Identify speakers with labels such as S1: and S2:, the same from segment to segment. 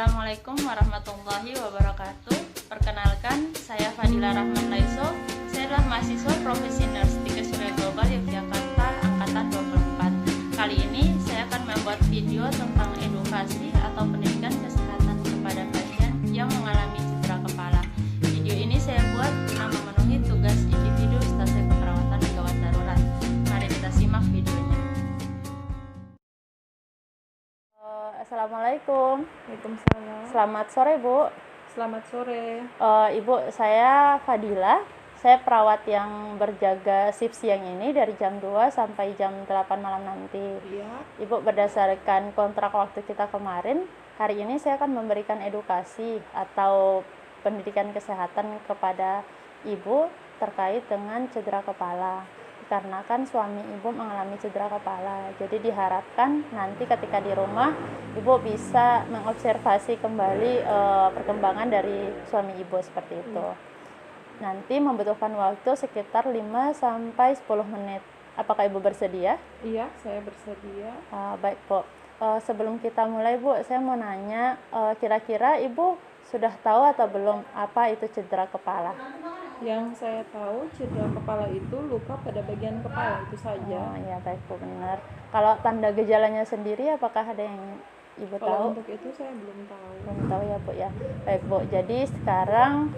S1: Assalamualaikum warahmatullahi wabarakatuh. Perkenalkan, saya Fadila Rahman Laiso. Saya adalah mahasiswa Profesi Nurse di Kesulian Global Yogyakarta Angkatan 24. Kali ini saya akan membuat video tentang edukasi atau pendidikan kesehatan kepada pasien yang mengalami cedera kepala. Video ini saya buat guna memenuhi tugas individu stasiun keperawatan gawat darurat. Mari kita simak videonya. Assalamualaikum.
S2: Waalaikumsalam.
S1: Selamat sore, Bu.
S2: Selamat sore.
S1: Ibu, saya Fadila. Saya perawat yang berjaga shift siang ini dari jam 2 sampai jam 8 malam nanti.
S2: Iya.
S1: Ibu, berdasarkan kontrak waktu kita kemarin, hari ini saya akan memberikan edukasi atau pendidikan kesehatan kepada Ibu terkait dengan cedera kepala. Karena kan suami Ibu mengalami cedera kepala, jadi diharapkan nanti ketika di rumah Ibu bisa mengobservasi kembali perkembangan dari suami Ibu seperti itu. Nanti membutuhkan waktu sekitar 5-10 menit. Apakah Ibu bersedia?
S2: Iya, saya bersedia.
S1: Baik, Bu. Sebelum kita mulai, Bu, saya mau nanya, kira-kira Ibu sudah tahu atau belum apa itu cedera kepala?
S2: Yang saya tahu cedera kepala itu luka pada bagian kepala itu saja.
S1: Oh ya, baik Bu, benar. Kalau tanda gejalanya sendiri apakah ada yang Ibu tahu?
S2: Kalau untuk itu saya belum tahu.
S1: Belum tahu ya, Bu ya. Baik, Bu. Jadi sekarang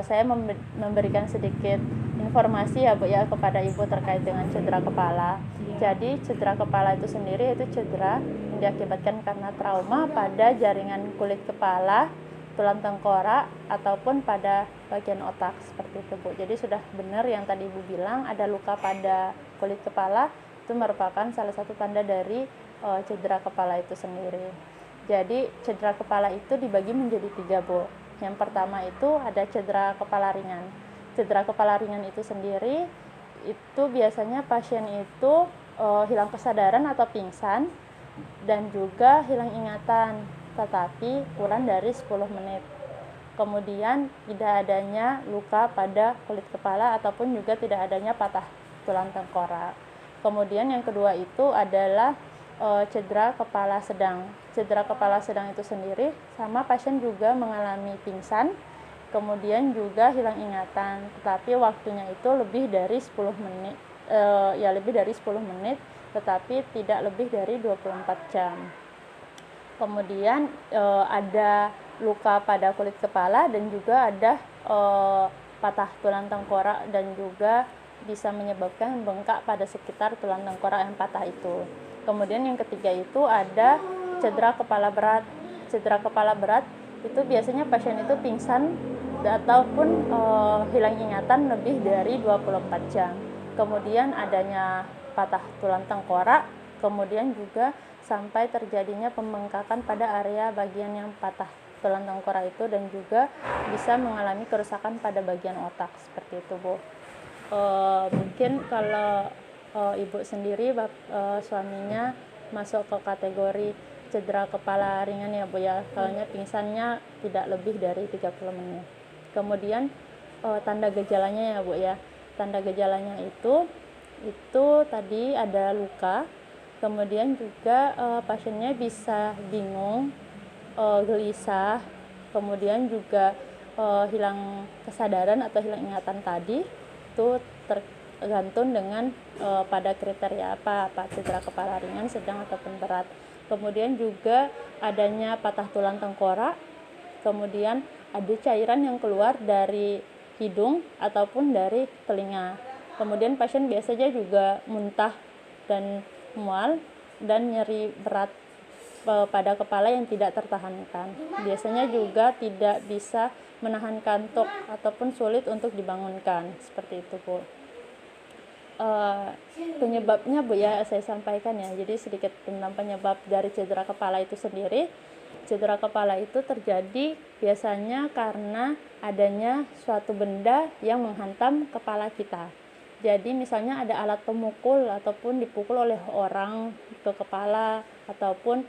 S1: saya memberikan sedikit informasi ya, Bu ya, kepada Ibu terkait dengan cedera kepala.
S2: Ya.
S1: Jadi cedera kepala itu sendiri itu cedera yang diakibatkan karena trauma pada jaringan kulit kepala, tulang tengkorak, ataupun pada bagian otak seperti itu, Bu. Jadi sudah benar yang tadi Ibu bilang, ada luka pada kulit kepala, itu merupakan salah satu tanda dari cedera kepala itu sendiri. Jadi cedera kepala itu dibagi menjadi 3, Bu. Yang pertama itu ada cedera kepala ringan. Cedera kepala ringan itu sendiri, itu biasanya pasien itu hilang kesadaran atau pingsan, dan juga hilang ingatan, tetapi kurang dari 10 menit. Kemudian tidak adanya luka pada kulit kepala ataupun juga tidak adanya patah tulang tengkorak. Kemudian yang kedua itu adalah cedera kepala sedang. Cedera kepala sedang itu sendiri sama pasien juga mengalami pingsan, kemudian juga hilang ingatan, tetapi waktunya itu lebih dari 10 menit, tetapi tidak lebih dari 24 jam. Kemudian ada luka pada kulit kepala dan juga ada patah tulang tengkorak dan juga bisa menyebabkan bengkak pada sekitar tulang tengkorak yang patah itu. Kemudian yang ketiga itu ada cedera kepala berat. Cedera kepala berat itu biasanya pasien itu pingsan ataupun hilang ingatan lebih dari 24 jam. Kemudian adanya patah tulang tengkorak, kemudian juga sampai terjadinya pembengkakan pada area bagian yang patah tulang tengkorak itu dan juga bisa mengalami kerusakan pada bagian otak seperti itu, Bu. Mungkin kalau Ibu sendiri suaminya masuk ke kategori cedera kepala ringan ya, Bu ya. Soalnya pingsannya tidak lebih dari 30 menit. Kemudian tanda gejalanya ya, Bu ya. Tanda gejalanya itu tadi ada luka. Kemudian juga pasiennya bisa bingung, gelisah, kemudian juga hilang kesadaran atau hilang ingatan tadi. Itu tergantung dengan pada kriteria apa cedera kepala ringan, sedang ataupun berat. Kemudian juga adanya patah tulang tengkorak, kemudian ada cairan yang keluar dari hidung ataupun dari telinga. Kemudian pasien biasanya juga muntah dan mual dan nyeri berat pada kepala yang tidak tertahankan. Biasanya juga tidak bisa menahan kantuk ataupun sulit untuk dibangunkan seperti itu, Bu. Penyebabnya, Bu ya, saya sampaikan ya. Jadi sedikit tentang penyebab dari cedera kepala itu sendiri. Cedera kepala itu terjadi biasanya karena adanya suatu benda yang menghantam kepala kita. Jadi misalnya ada alat pemukul ataupun dipukul oleh orang ke kepala ataupun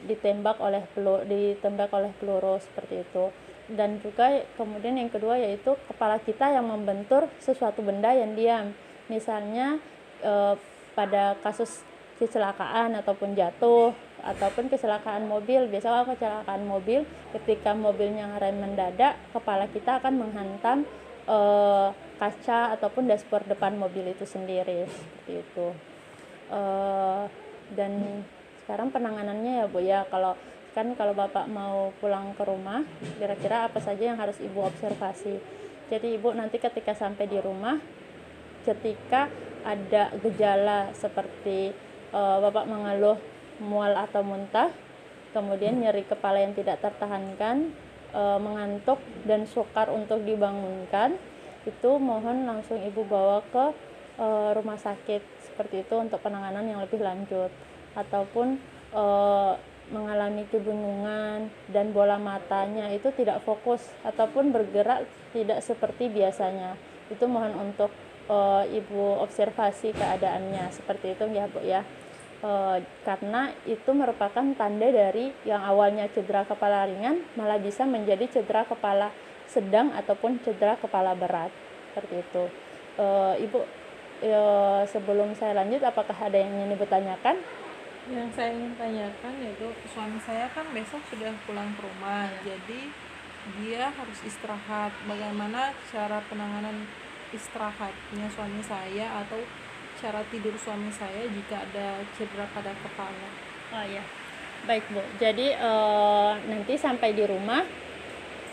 S1: ditembak oleh peluru seperti itu. Dan juga kemudian yang kedua yaitu kepala kita yang membentur sesuatu benda yang diam. Misalnya pada kasus kecelakaan ataupun jatuh ataupun kecelakaan mobil. Biasanya kalau kecelakaan mobil, ketika mobilnya ngerem mendadak, kepala kita akan menghantam kaca ataupun dashboard depan mobil itu sendiri, seperti itu. Dan sekarang penanganannya ya Bu ya, kalau Bapak mau pulang ke rumah, kira-kira apa saja yang harus Ibu observasi. Jadi Ibu nanti ketika sampai di rumah, ketika ada gejala seperti Bapak mengeluh mual atau muntah, kemudian nyeri kepala yang tidak tertahankan, mengantuk dan sukar untuk dibangunkan, itu mohon langsung Ibu bawa ke rumah sakit seperti itu untuk penanganan yang lebih lanjut. Ataupun mengalami kebingungan dan bola matanya itu tidak fokus ataupun bergerak tidak seperti biasanya, itu mohon untuk Ibu observasi keadaannya seperti itu ya Bu ya. Karena itu merupakan tanda dari yang awalnya cedera kepala ringan malah bisa menjadi cedera kepala sedang ataupun cedera kepala berat, seperti itu. Ibu, sebelum saya lanjut, apakah ada yang ingin Ibu tanyakan?
S2: Yang saya ingin tanyakan yaitu suami saya kan besok sudah pulang ke rumah, jadi dia harus istirahat. Bagaimana cara penanganan istirahatnya suami saya atau cara tidur suami saya jika ada cedera pada kepala?
S1: Oh ya, baik Bu. Jadi nanti sampai di rumah,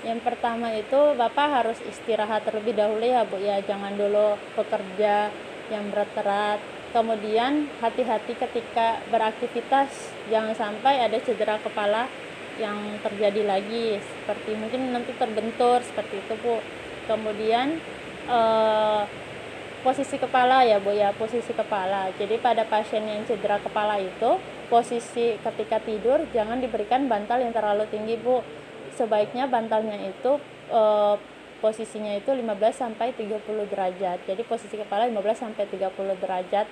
S1: yang pertama itu Bapak harus istirahat terlebih dahulu ya Bu ya. Jangan dulu bekerja yang berat-berat. Kemudian hati-hati ketika beraktivitas, jangan sampai ada cedera kepala yang terjadi lagi, seperti mungkin nanti terbentur seperti itu Bu. Kemudian posisi kepala ya Bu ya, posisi kepala. Jadi pada pasien yang cedera kepala itu, posisi ketika tidur jangan diberikan bantal yang terlalu tinggi Bu. Sebaiknya bantalnya itu posisinya itu 15 sampai 30 derajat. Jadi posisi kepala 15 sampai 30 derajat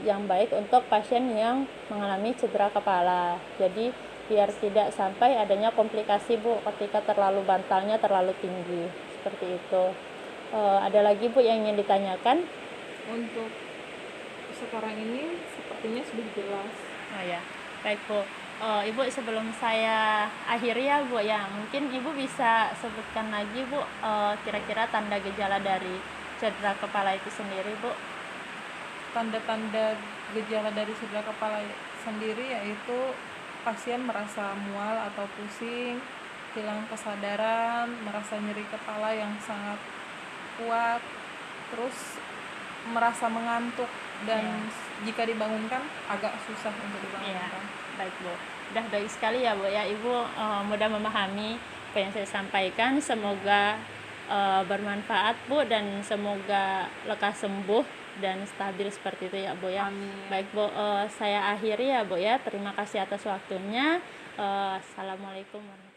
S1: yang baik untuk pasien yang mengalami cedera kepala. Jadi biar tidak sampai adanya komplikasi Bu ketika bantalnya terlalu tinggi. Seperti itu. Ada lagi Bu yang ingin ditanyakan?
S2: Untuk sekarang ini sepertinya sudah jelas.
S1: Oh ya, baik Bu. Ibu, sebelum saya akhiri ya Bu ya, mungkin Ibu bisa sebutkan lagi Bu kira-kira tanda gejala dari cedera kepala itu sendiri Bu.
S2: Tanda-tanda gejala dari cedera kepala sendiri yaitu pasien merasa mual atau pusing, hilang kesadaran, merasa nyeri kepala yang sangat kuat, terus merasa mengantuk, dan jika dibangunkan agak susah untuk dibangunkan.
S1: Baik Bu, udah baik sekali ya Bu ya. Ibu mudah memahami apa yang saya sampaikan. Semoga bermanfaat Bu, dan semoga lekas sembuh dan stabil seperti itu ya Bu ya.
S2: Amin.
S1: Baik Bu, saya akhiri ya Bu ya. Terima kasih atas waktunya. Assalamualaikum warahmatullahi wabarakatuh.